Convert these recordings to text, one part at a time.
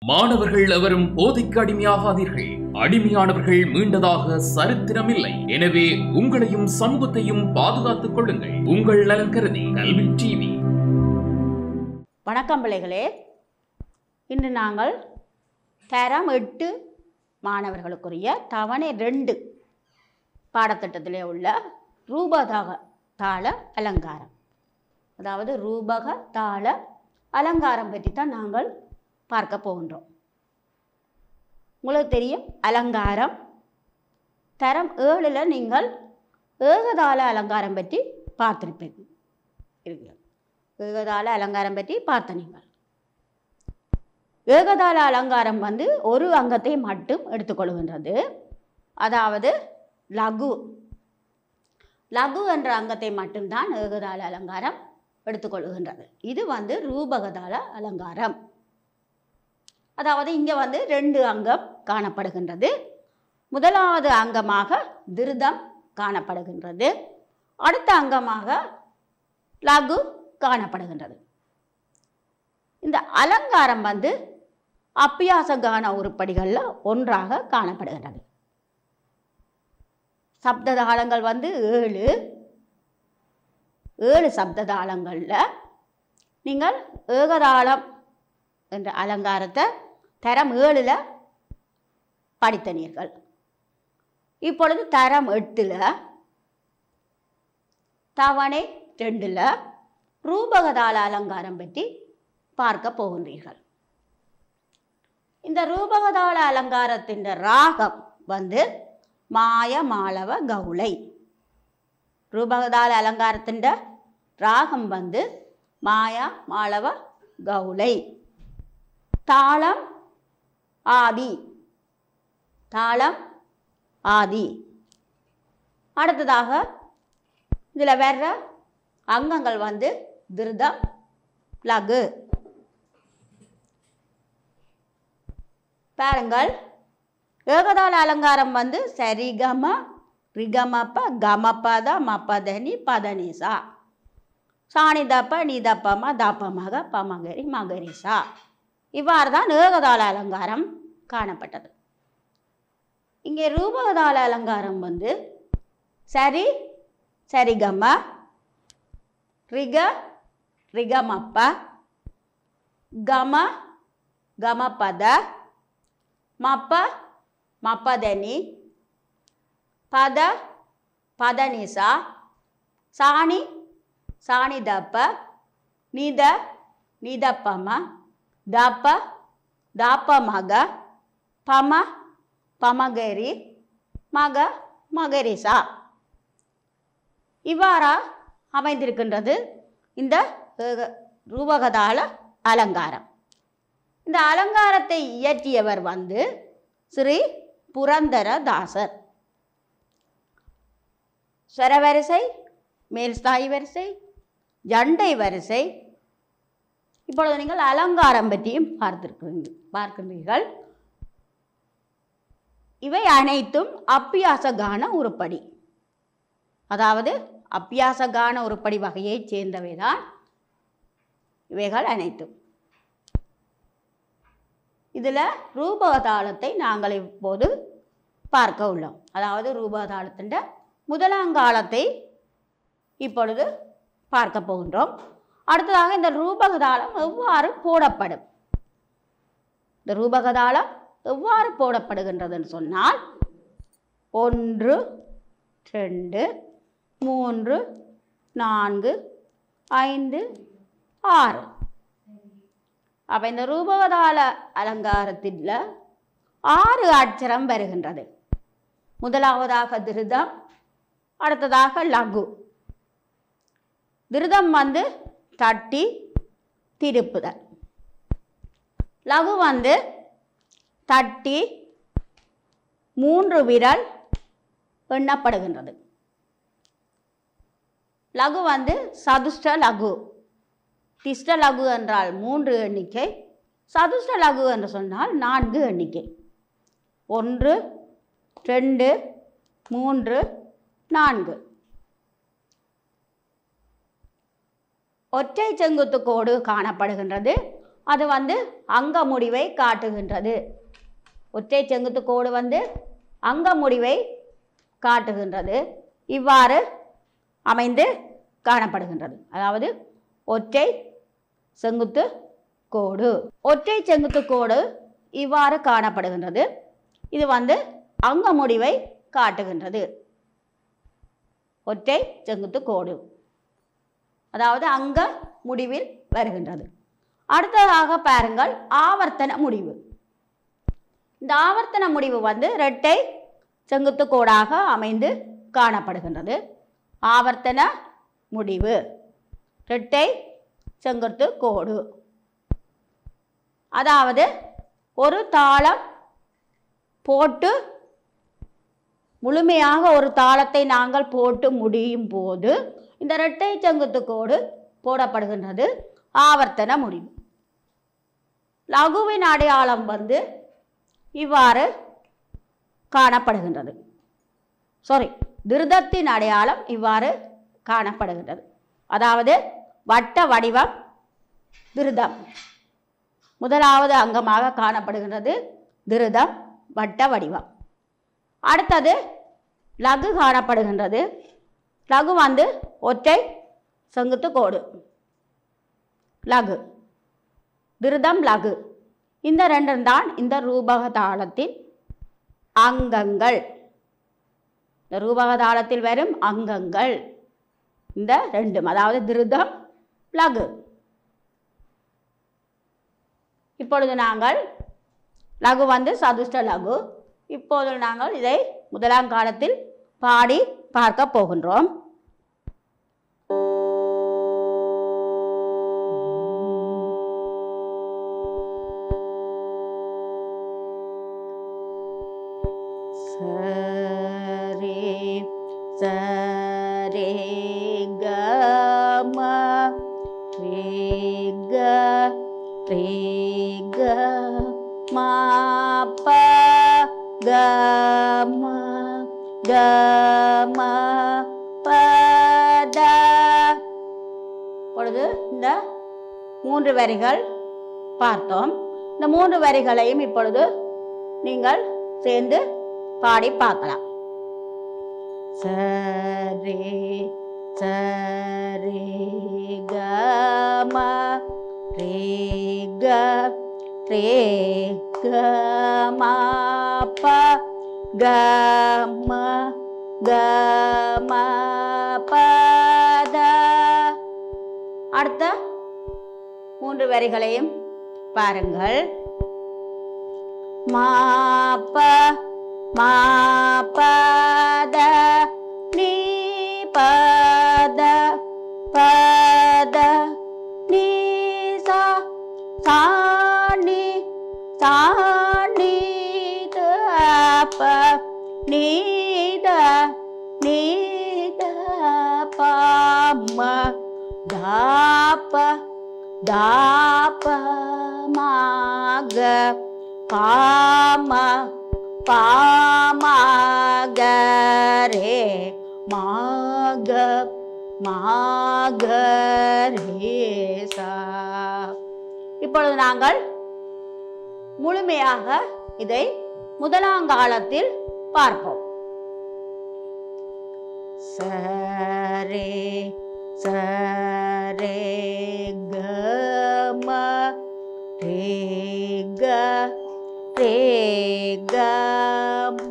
மாணவர்கள் எவரும் போதைக்கு அடிமையாகாதீர்கள். அடிமையானவர்கள் மீண்டதாக சரித்திரமில்லை. எனவே உங்களையும் சமூகத்தையும் பாதுகாத்துக் கொள்ளுங்கள். உங்கள் நலன் கருதி கல்வி டிவி. வணக்கம் பிள்ளைகளே. இன்று நாங்கள் தரம் 8 மாணவர்களுக்குரிய தவணை 2 பாடத்திட்டத்திலே உள்ள ரூபக தாள அலங்காரம், அதாவது ரூபக தாள அலங்காரம் பற்றி தான் நாங்கள் பார்க்க போகின்றோம். உங்களுக்கு தெரியும், அலங்காரம் தரம் 7 நீங்கள் ஏகதாள அலங்காரம் பற்றி பார்த்திருப்பீங்க. ஏகதாள அலங்காரம் பற்றி பார்த்த நீங்கள். ஏகதாள அலங்காரம் ஒரு அங்கத்தை மட்டும் எடுத்துக்கொள்கின்றது. அதாவது லகு என்ற அங்கத்தை மட்டும்தான் ஏகதாள அலங்காரம் எடுத்துக்கொள்கின்றது. இது ரூபகதாள அலங்காரம். அதாவது இங்கே 2 அங்கம் காணப்படுகின்றது. முதலாவது அங்கமாக திருதம் காணப்படுகின்றது. அடுத்த அங்கமாக லகு காணப்படுகின்றது. இந்த அலங்காரம் அப்பியாச கான உருப்படிகளில் ஒன்றாக காணப்படுகின்றது. சப்ததாளங்கள் 7 சப்ததாளங்களில் நீங்கள் ஏகதாளம் என்ற அலங்காரத்தை தரம் 7 படித்தனீர்கள். இப்பொழுது தரம் 8 தவணை 2 ரூபகதாள அலங்காரம் பற்றி பார்க்க போகின்றீர்கள். இந்த ரூபகதாள அலங்காரத்தின் ராகம் மாய மாளவ கௌளை. ரூபகதாள அலங்காரத்தின் ராகம் மாய மாளவ கௌளை. தாளம் ஆதி. அடுத்ததாக இதில் வேற அங்கங்கள் திருதம், லகு. பாருங்கள், ஏகதாள அலங்காரம் சரிகம ரிகமப்ப கமப்பத மப்பதனி பதனிசா சாணிதப்ப நீதப்பம தப்பமக பமகரி மகரிசா. இவ்வாறு தான் ஏகதாள அலங்காரம் காணப்பட்டது. இங்கே ரூபகதாள அலங்காரம் சரி சரிகம ரிக ரிகமப்ப கம கமப்பத மப்ப மப்பதனி பத பதனிசா சாணி சாணிதப்ப நித நிதப்பம தப்ப தாப்பமக பம பமகரி மக மகரிசா. இவ்வாறா அமைந்திருக்கின்றது இந்த ரூபகதாள அலங்காரம். இந்த அலங்காரத்தை இயற்றியவர் ஸ்ரீ புரந்தரதாசர். ஸ்வரவரிசை, மேல்ஸ்தாயி வரிசை, ஜண்டை வரிசை. இப்பொழுது நீங்கள் அலங்காரம் பற்றியும் பார்க்கின்றீர்கள். இவை அனைத்தும் அப்பியாச கான உருப்படி. அதாவது அப்பியாச கான உருப்படி வகையைச் சேர்ந்தவைதான் இவைகள் அனைத்தும். இதில் ரூபகதாளத்தை நாங்கள் இப்போது பார்க்க உள்ளோம். அதாவது ரூபகதாளத்தின் முதலாங்காலத்தை இப்பொழுது பார்க்க போகின்றோம். அடுத்ததாக இந்த ரூபகதாளம் எவ்வாறு போடப்படும், இந்த ரூபகதாளம் எவ்வாறு போடப்படுகின்றதுன்னு சொன்னால் 1 2 3 4 5 6. அப்போ இந்த ரூபகதாள அலங்காரத்தில் 6 அட்சரம் வருகின்றது. முதலாவதாக திருதம், அடுத்ததாக லகு. திருதம் தட்டி திருப்புதல். லகு தட்டி 3 விரல் எண்ணப்படுகின்றது. லகு சதுஷ்ட லகு. திஷ்ட லகு என்றால் 3 எண்ணிக்கை, சதுஷ்ட லகு என்று சொன்னால் 4 எண்ணிக்கை. 1 2 3 4. ஒற்றை செங்குத்து கோடு காணப்படுகின்றது. அது வந்து அங்க முடிவை காட்டுகின்றது. ஒற்றை செங்குத்து கோடு வந்து அங்க முடிவை காட்டுகின்றது. இவ்வாறு அமைந்து காணப்படுகின்றது. அதாவது ஒற்றை செங்குத்து கோடு. ஒற்றை செங்குத்து கோடு இவ்வாறு காணப்படுகின்றது. இது வந்து அங்க முடிவை காட்டுகின்றது. ஒற்றை செங்குத்து கோடு அதாவது அங்க முடிவில் வருகின்றது. அடுத்ததாக பாருங்கள் ஆவர்த்தன முடிவு. இந்த ஆவர்த்தன முடிவு வந்து இரட்டை செங்குத்து கோடாக அமைந்து காணப்படுகின்றது. ஆவர்த்தன முடிவு இரட்டை செங்குத்து கோடு. அதாவது ஒரு தாளம் போட்டு முழுமையாக ஒரு தாளத்தை நாங்கள் போட்டு முடியும் போது இந்த இரட்டை செங்குத்து கோடு போடப்படுகின்றது. ஆவர்த்தன முடிவு. லகுவின் அடையாளம் வந்து இவ்வாறு காணப்படுகின்றது. திருதத்தின் அடையாளம் இவ்வாறு காணப்படுகின்றது. அதாவது வட்ட வடிவம் திருதம் முதலாவது அங்கமாக காணப்படுகின்றது. திருதம் வட்ட வடிவம். அடுத்தது லகு காணப்படுகின்றது. லகு வந்து ஒற்றை செங்குத்து கோடு. லகு திருதம் லகு இந்த ரெண்டும் தான் இந்த ரூபக தாளத்தின் அங்கங்கள். இந்த ரூபக தாளத்தில் வரும் அங்கங்கள் இந்த ரெண்டும், அதாவது திருதம் லகு. இப்பொழுது நாங்கள் லகு வந்து சதுஷ்ட லகு. இப்போது நாங்கள் இதை முதலாம் காலத்தில் பாடி பார்க்க போகின்றோம். சரே சரே கம ரேக ரேக மாப கம கம பத. பொழுது இந்த 3 வரிகள் பார்த்தோம். இந்த 3 வரிகளையும் இப்பொழுது நீங்கள் சேர்ந்து பாடி பார்க்கலாம். சரே சரே கம ரேக ரேக மாப கம கம பத. அடுத்த 3 வரிகளையும் பாருங்கள். மாப மாபத நீ பத பத நீ சா சாணி சாணி தப நீத நீத பம தாப தாப மாக பாம பாமகரே மாக மாகரேசா. இப்பொழுது நாங்கள் முழுமையாக இதை முதலாங்காலத்தில் பார்ப்போம். சரே சரே கம ரேக ரேக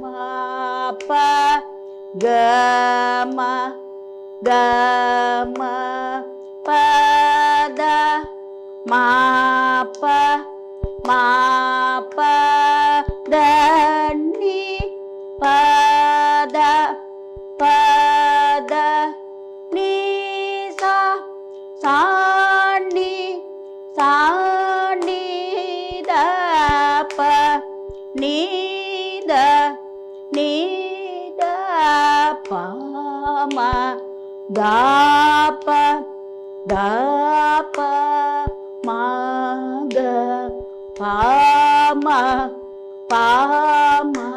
மாப கம கம பத மாப மாப தனி பத பத நீசா சாணி சாணி தப நீத நீத பம தாப தாப மாக பாம பாமகரே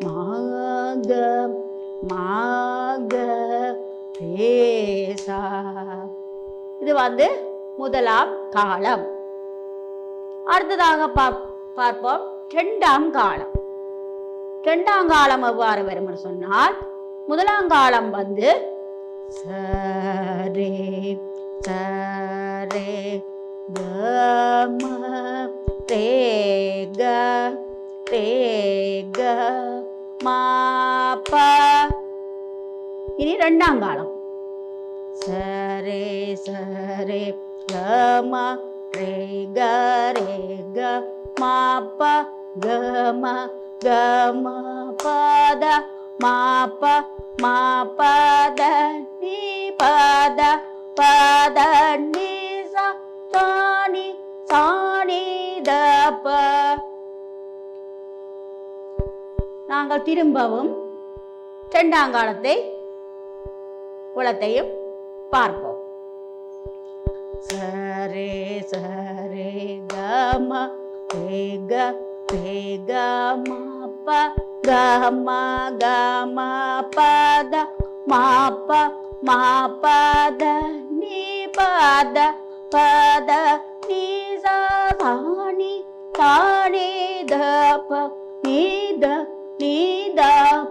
மாக மாகரேசா. இது வந்து முதலாம் காலம். அடுத்ததாக பார்ப்போம் இரண்டாம் காலம். இரண்டாம் காலம் எவ்வாறு வரும் என்று சொன்னால், முதலாம் காலம் வந்து சரே சரே கம ரேக ரேக மாப. இனி இரண்டாம் காலம் சரே சரே கம ரேக ரேக மாப கம கம பத மாப மாபத நீ பத பத நீ சாணி சாணி தப. நாங்கள் திரும்பவும் இரண்டாம் காலத்தை குலத்தையும் பார்ப்போம். சரே சரே கம ரேக ரேக மாப கம கம பத மாப மாபத நீ பத பத நீ சாணி சாணி தப நீத நீத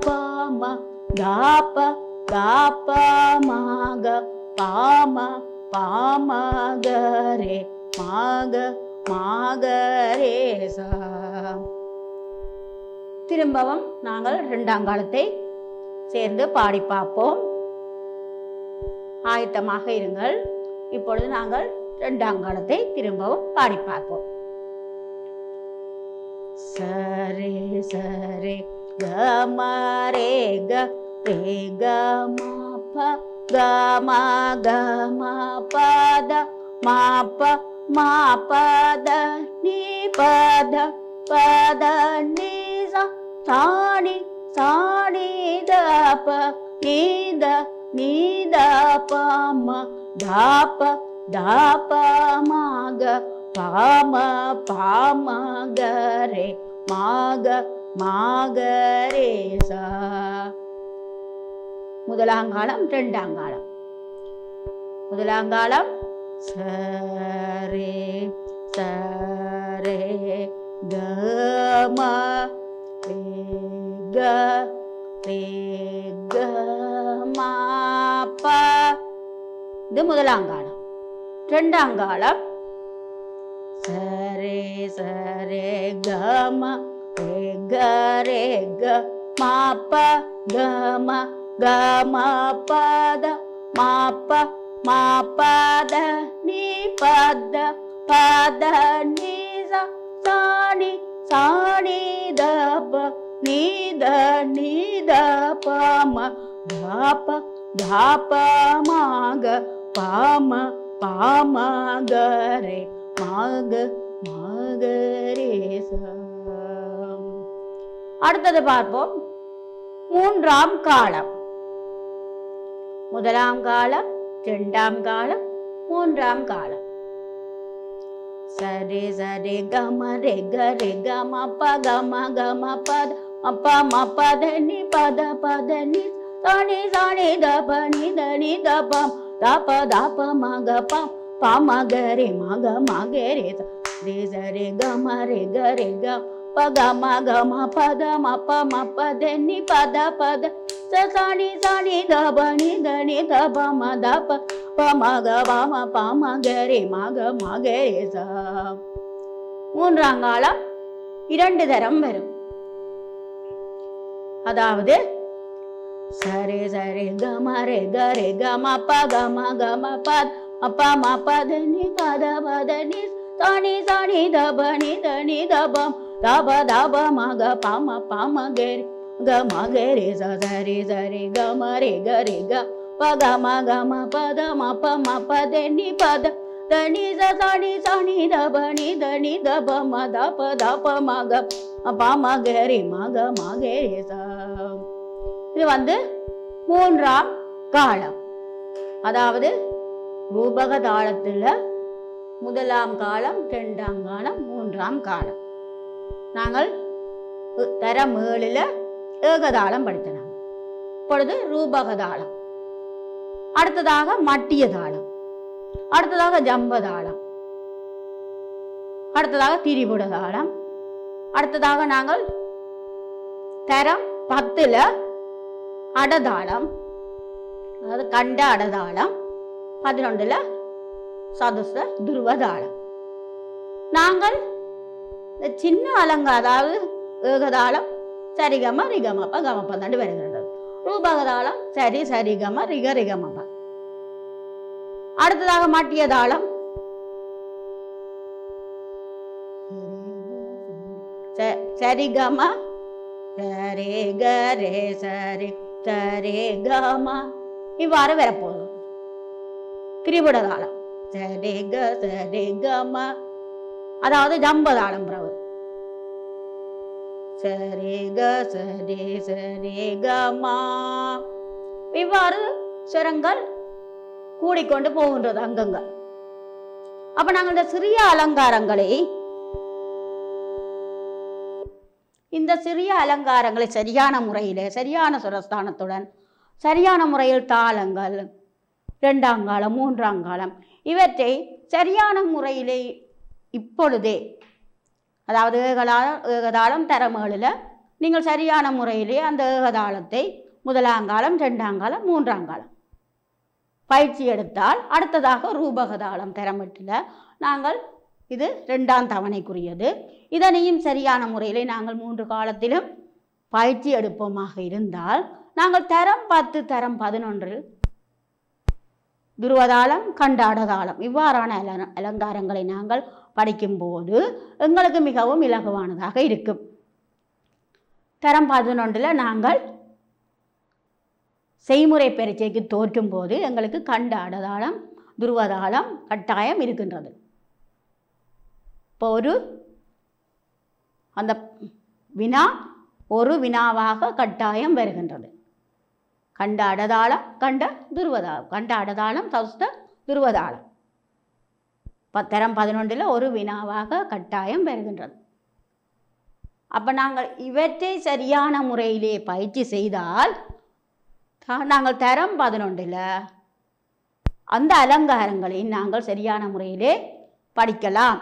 பம தாப தாப மாக பாம பாம கரே மாக மாகரே சா. திரும்பவும் நாங்கள் இரண்டாம் காலத்தை சேர்ந்து பாடி பார்ப்போம். ஆயத்தமாக இருங்கள். இப்பொழுது நாங்கள் இரண்டாம் காலத்தை திரும்பவும் பாடி பார்ப்போம். சரே சரே கம ரேக ரேக மாப கம கம பத மாப மாபத நீ பத பத நீ சாணி சாணி தப நீத நீத பம தாப தாப மாக பாம பாம கரே மாக மாகரே சா. முதலாம் காலம் இரண்டாம் காலம். முதலாம் காலம் சரே சரே கம ரேக ரேக மாப. இது முதலாம் காலம். இரண்டாம் காலம் சரே சரே கம ரேக ரேக மாப கம கம பத மாப மாபத நீ பத பத நீ சாணி சாணி தப நீத நீத பம தாப தாப மாக பாம பாம கரே மாக மாகரே சா. அடுத்தது பார்ப்போம் மூன்றாம் காலம். முதலாம் காலம், இரண்டாம் காலம், மூன்றாம் காலம். சரே சரே கம ரேக ரேக மப கம கம பத மப மபத நி பத பத நி சாணி சாணி தப நித நித பம் தப தப மக பம் பம கரே மக மகரே சரே சரே கம ரேக ரேக பகம கம பத மப மபத நி பத பத சாணி சாணி தப நித நித பம தப பமக பம பம கரே மக மகரே சா. மூன்றாம் காலம் இரண்டு தரம் வரும். அதாவது சரே சரே கம ரேக ரேக மப கம கம பத மப மபத நி பத பத நி சாணி சாணி தப நித நித பம் தப தப மக பம பம கரே கம கரே சா. சரே சரே கம ரேக ரேக பகம கம பத மப மபத நி பத தனி சாணி சாணி தப நித நித பம தப தப மக பம கரே மக மகரே சா. இது வந்து மூன்றாம் காலம். அதாவது ரூபக தாளத்துல முதலாம் காலம், இரண்டாம் காலம், மூன்றாம் காலம். நாங்கள் தரம் 7ல ஏகதாளம் படித்தோம். இப்பொழுது ரூபக தாளம். அடுத்ததாக மட்டிய தாளம். அடுத்ததாக ஜம்பதாளம், அடுத்ததாக திரிபுட தாளம், அடுத்ததாக நாங்கள் தரம் 10ல அடதாளம், அதாவது கண்ட அடதாளம், 11ல சதுச துருவதாளம். நாங்கள் இந்த சின்ன அலங்காரம், அதாவது ஏகதாளம் சரிகம ரிகமப்ப கமப்ப தாண்டி வருகிறது. ரூபகதாளம் சரி சரிகம ரிக ரிகமப்ப. அடுத்ததாக மட்டிய தாளம் சரிகம ரே க ரே சரி சரே கம இவ்வாறு வரப்போகுது. திரிபுட தாளம் சரே க சரே கம, அதாவது ஜம்பதாளம் பிரபு சரே க சரே சரே கமா. இவ்வாறு சுரங்கள் கூடிக்கொண்டு போகின்றது அங்கங்கள். அப்ப நாங்கள் இந்த சிறிய அலங்காரங்களை சரியான முறையிலே சரியான சுரஸ்தானத்துடன் சரியான முறையில் தாளங்கள் 2ஆம் காலம் 3ஆம் காலம் இவற்றை சரியான முறையிலே இப்பொழுதே, அதாவது ஏகதாளம் தரமேழில் நீங்கள் சரியான முறையிலே அந்த ஏகதாளத்தை 1ஆம் காலம் 2ஆம் காலம் 3ஆம் காலம் பயிற்சி எடுத்தால் அடுத்ததாக ரூபகதாளம் தரமட்டில் நாங்கள் இது 2ஆம் தவணைக்குரியது. இதனையும் சரியான முறையிலே நாங்கள் 3 காலத்திலும் பயிற்சி எடுப்போமாக இருந்தால் நாங்கள் தரம் 10 தரம் 11 துருவதாளம் கண்டாடதாளம் இவ்வாறான அலங்காரங்களை நாங்கள் படிக்கும்போது எங்களுக்கு மிகவும் இலகுவானதாக இருக்கும். தரம் 11ல் நாங்கள் செய்முறை பரீட்சைக்கு தோற்றும் போது எங்களுக்கு கண்டாடதாளம் துருவதாளம் கட்டாயம் இருக்கின்றது. இப்போ அந்த வினா ஒரு வினாவாக கட்டாயம் வருகின்றது. கண்ட அடதாளம் கண்ட துருவதாளம், கண்ட அடதாளம் சௌஸ்த துருவதாளம் தரம் 11ல் ஒரு வினாவாக கட்டாயம் வருகின்றது. அப்போ நாங்கள் இவற்றை சரியான முறையிலே பயிற்சி செய்தால் நாங்கள் தரம் 11ல் அந்த அலங்காரங்களை நாங்கள் சரியான முறையிலே படிக்கலாம்.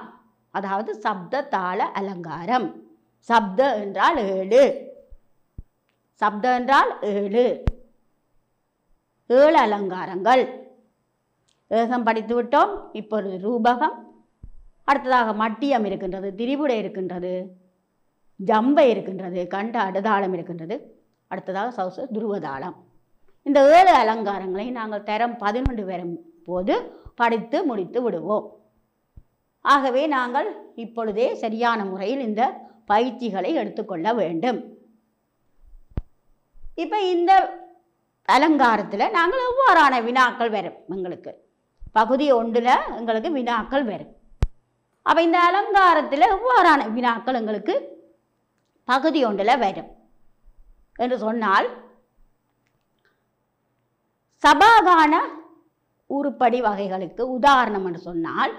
அதாவது சப்த தாள அலங்காரம். சப்த என்றால் 7, சப்த என்றால் 7 அலங்காரங்கள். ஏகம் படித்து விட்டோம். இப்பொழுது ரூபகம், அடுத்ததாக மட்டியம் இருக்கின்றது, திரிபுடை இருக்கின்றது, ஜம்பை இருக்கின்றது, கண்ட அடதாளம் இருக்கின்றது, அடுத்ததாக சௌச துருவதாளம். இந்த 7 அலங்காரங்களை நாங்கள் தரம் 11 வரும் போது படித்து முடித்து விடுவோம். ஆகவே நாங்கள் இப்பொழுதே சரியான முறையில் இந்த பயிற்சிகளை எடுத்துக்கொள்ள வேண்டும். இப்போ இந்த அலங்காரத்தில் நாங்கள் எவ்வாறான வினாக்கள் வரும், எங்களுக்கு பகுதி 1ல் எங்களுக்கு வினாக்கள் வரும். அப்போ இந்த அலங்காரத்தில் எவ்வாறான வினாக்கள் எங்களுக்கு பகுதி 1ல் வரும் என்று சொன்னால், சபாகான உருப்படி வகைகளுக்கு உதாரணம் என்று சொன்னால்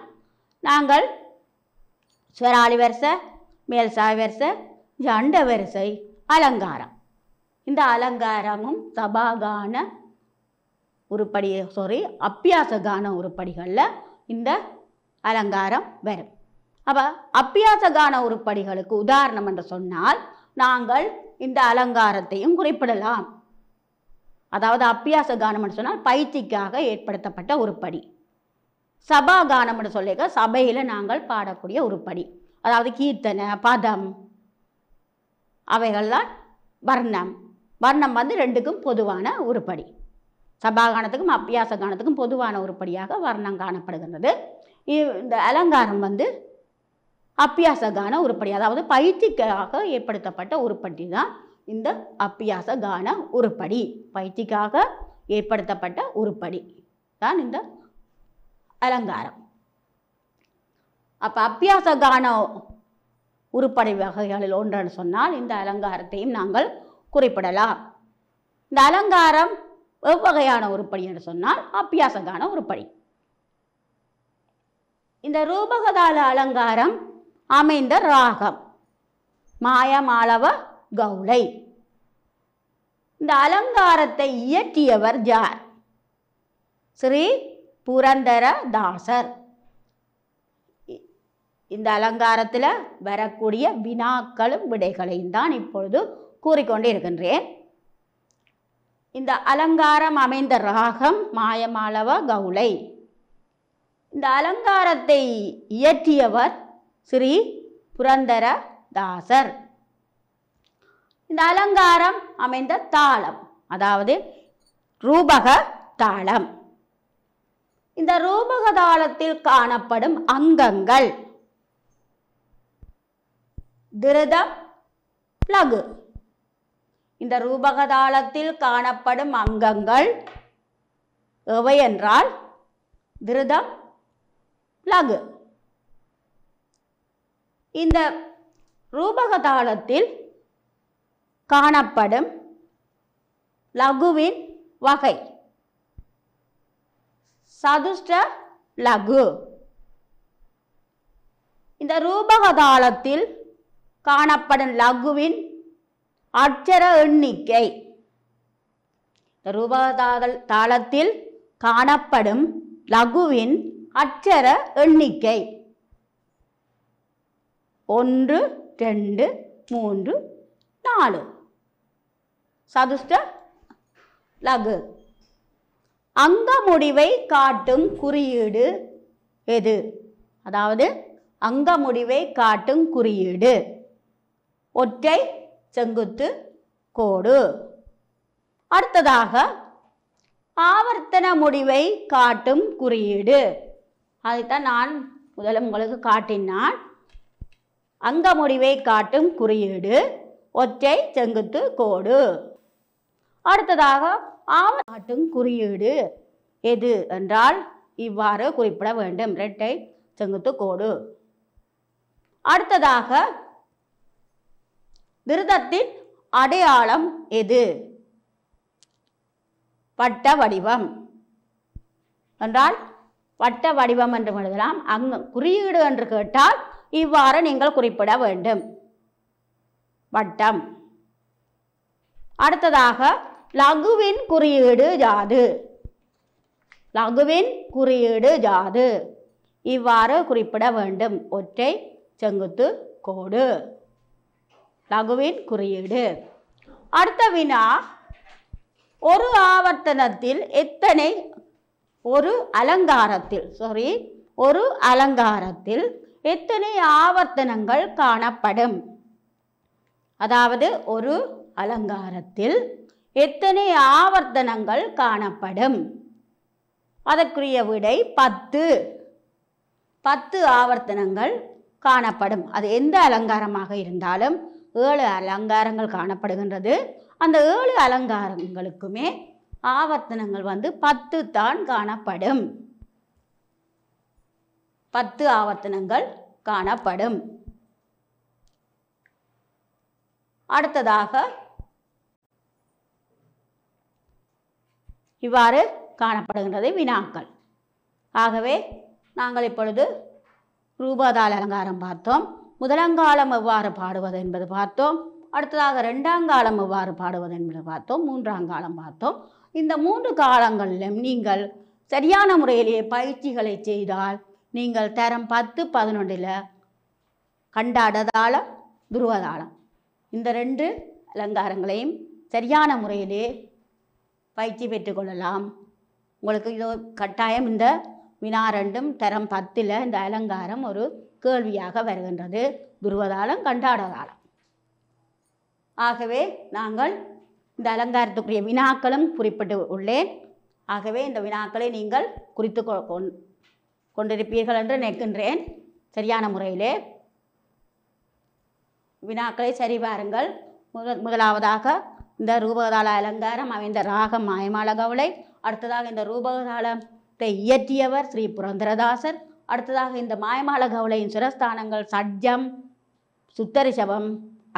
நாங்கள் ஸ்வராளி வரிசை, மேல்சாய் வரிசை, ஜண்ட வரிசை, அலங்காரம். இந்த அலங்காரமும் சபாகான உருப்படி அப்பியாச கான உருப்படிகளில் இந்த அலங்காரம் வரும். அப்போ அப்பியாச கான உருப்படிகளுக்கு உதாரணம் என்று சொன்னால் நாங்கள் இந்த அலங்காரத்தையும் குறிப்பிடலாம். அதாவது அப்பியாச கானம் என்று சொன்னால் பயிற்சிக்காக ஏற்படுத்தப்பட்ட உருப்படி. சபா கானம் என்று சொல்லிக்க சபையில் நாங்கள் பாடக்கூடிய உருப்படி. அதாவது கீர்த்தனை, பதம், அவைகள் தான் வர்ணம். வர்ணம் வந்து 2க்கும் பொதுவான உருப்படி. சபாகானத்துக்கும் அப்பியாச கானத்துக்கும் பொதுவான உருப்படியாக வர்ணம் காணப்படுகின்றது. இந்த அலங்காரம் வந்து அப்பியாச கான உருப்படி, அதாவது பயிற்சிக்காக ஏற்படுத்தப்பட்ட உருப்படி தான் இந்த அப்பியாச கான உருப்படி. பயிற்சிக்காக ஏற்படுத்தப்பட்ட உருப்படி தான் இந்த அலங்காரம். அப்போ அப்பியாச கான உருப்படி வகைகளில் ஒன்றுன்னு சொன்னால் இந்த அலங்காரத்தையும் நாங்கள் குறிப்பிடலாம். இந்த அலங்காரம் எவ்வகையான உருப்படி என்று சொன்னால் அப்பியாச கான உருப்படி. இந்த ரூபகதாள அலங்காரம் அமைந்த ராகம் மாயமாளவ கௌளை. இந்த அலங்காரத்தை இயற்றியவர் யார்? ஸ்ரீ புரந்தரதாசர். இந்த அலங்காரத்தில் வரக்கூடிய வினாக்களும் விடைகளையும் தான் இப்பொழுது கூறிக்கொண்டு இருக்கின்றேன். இந்த அலங்காரம் அமைந்த ராகம் மாயமாளவ கவுளை. இந்த அலங்காரத்தை இயற்றியவர் ஸ்ரீ புரந்தரதாசர். இந்த அலங்காரம் அமைந்த தாளம் அதாவது ரூபக தாளம். இந்த ரூபக தாளத்தில் காணப்படும் அங்கங்கள் திருதம் லகு. இந்த ரூபக தாளத்தில் காணப்படும் அங்கங்கள் எவை என்றால் திருதம் லகு. இந்த ரூபக தாளத்தில் காணப்படும் லகுவின் வகை சதுஷ்ட லகு. இந்த ரூபக தாளத்தில் காணப்படும் லகுவின் அட்சர எண்ணிக்கை. இந்த ரூபக தாளத்தில் காணப்படும் லகுவின் அட்சர எண்ணிக்கை 1 2 3 4 சதுஷ்ட லகு. அங்க முடிவை காட்டும் குறியீடு எது? அதாவது அங்க முடிவை காட்டும் குறியீடு ஒற்றை செங்குத்து கோடு. அடுத்ததாக ஆவர்த்தன முடிவை காட்டும் குறியீடு. அதைத்தான் நான் முதல்ல உங்களுக்கு காட்டினான். அங்க முடிவை காட்டும் குறியீடு ஒற்றை செங்குத்து கோடு. அடுத்ததாக காட்டும் குறியீடு எது என்றால் இவ்வாறு குறிப்பிட வேண்டும், இரட்டை செங்குத்து கோடு. அடுத்ததாக விருதத்தின் அடையாளம் எது? வட்ட வடிவம் என்றால் வட்ட வடிவம் என்று எழுதலாம். அங்கு குறியீடு என்று கேட்டால் இவ்வாறு நீங்கள் குறிப்பிட வேண்டும், வட்டம். அடுத்ததாக லகுவின் குறியீடு யாது? லகுவின் குறியீடு யாது? இவ்வாறு குறிப்பிட வேண்டும், ஒற்றை செங்குத்து கோடு. லகுவின் குறியீடு. அடுத்த வினா, ஒரு ஆவர்த்தனத்தில் எத்தனை ஒரு அலங்காரத்தில் எத்தனை ஆவர்த்தனங்கள் காணப்படும்? அதாவது ஒரு அலங்காரத்தில் எத்தனை ஆவர்த்தனங்கள் காணப்படும்? அதற்குரிய விடை 10. 10 ஆவர்த்தனங்கள் காணப்படும். அது எந்த அலங்காரமாக இருந்தாலும் 7 அலங்காரங்கள் காணப்படுகின்றது. அந்த 7 அலங்காரங்களுக்குமே ஆவர்த்தனங்கள் 10 தான் காணப்படும். 10 ஆவர்த்தனங்கள் காணப்படும். அடுத்ததாக இவ்வாறு காணப்படுகின்றது வினாக்கள். ஆகவே நாங்கள் இப்பொழுது ரூபதாள அலங்காரம் பார்த்தோம். முதலங்காலம் எவ்வாறு பாடுவது என்பது பார்த்தோம். அடுத்ததாக 2ஆம் காலம் எவ்வாறு பாடுவது என்பது பார்த்தோம். 3ஆம் காலம் பார்த்தோம். இந்த 3 காலங்களிலும் நீங்கள் சரியான முறையிலேயே பயிற்சிகளை செய்தால் நீங்கள் தரம் 10, 11 கண்டாடதாளம், துருவதாளம் இந்த 2 அலங்காரங்களையும் சரியான முறையிலே பயிற்சி பெற்றுக்கொள்ளலாம். உங்களுக்கு இது கட்டாயம் இந்த வினா 2 தரம் 10 இந்த அலங்காரம் ஒரு கேள்வியாக வருகின்றது, துருவதாளம், கண்டாடதாளம். ஆகவே நாங்கள் இந்த அலங்காரத்துக்குரிய வினாக்களும் குறிப்பிட்டு உள்ளேன். ஆகவே இந்த வினாக்களை நீங்கள் குறித்து கொண்டிருப்பீர்கள் என்று நினைக்கின்றேன். சரியான முறையிலே வினாக்களை சரிபாருங்கள். முதலாவதாக இந்த ரூபகதாள அலங்காரம் அமைந்த ராகம் மாயமாள கவுளை. அடுத்ததாக இந்த ரூபகதாளத்தை இயற்றியவர் ஸ்ரீ புரந்தரதாசர். அடுத்ததாக இந்த மாயமாள கவுளையின் சிரஸ்தானங்கள் சட்ஜம், சுத்தரிஷபம்,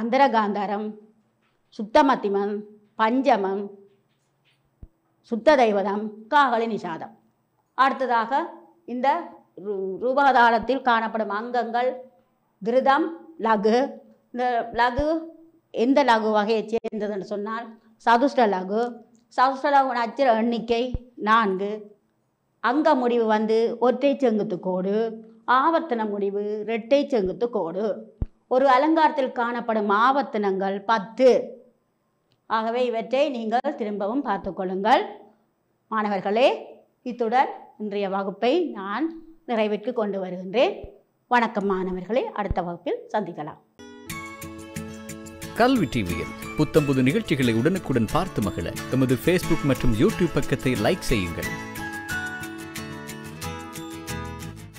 அந்தரகாந்தாரம், சுத்தமத்திமம், பஞ்சமம், சுத்த தெய்வதம், காகலி நிஷாதம். அடுத்ததாக இந்த ரூபகதாளத்தில் காணப்படும் அங்கங்கள் திருதம், லகு. இந்த லகு எந்த லகு வகையை சேர்ந்தது என்று சொன்னால் சதுஷ்ட லகு. சதுஷ்ட லகுவின் அச்சர எண்ணிக்கை 4. அங்க முடிவு வந்து ஒற்றை செங்குத்து கோடு, ஆவர்த்தன முடிவு இரட்டை செங்குத்து கோடு. ஒரு அலங்காரத்தில் காணப்படும் ஆவர்த்தனங்கள் 10. ஆகவே இவற்றை நீங்கள் திரும்பவும் பார்த்து கொள்ளுங்கள். மாணவர்களே, இத்துடன் இன்றைய வகுப்பை நான் நிறைவேற்றி கொண்டு வருகின்றேன். வணக்கம் மாணவர்களே, அடுத்த வகுப்பில் சந்திக்கலாம். கல்வி டிவியில் புத்தம்புது நிகழ்ச்சிகளை உடனுக்குடன் பார்த்து மகிழ எமது ஃபேஸ்புக் மற்றும் யூடியூப் பக்கத்தை லைக் செய்யுங்கள்.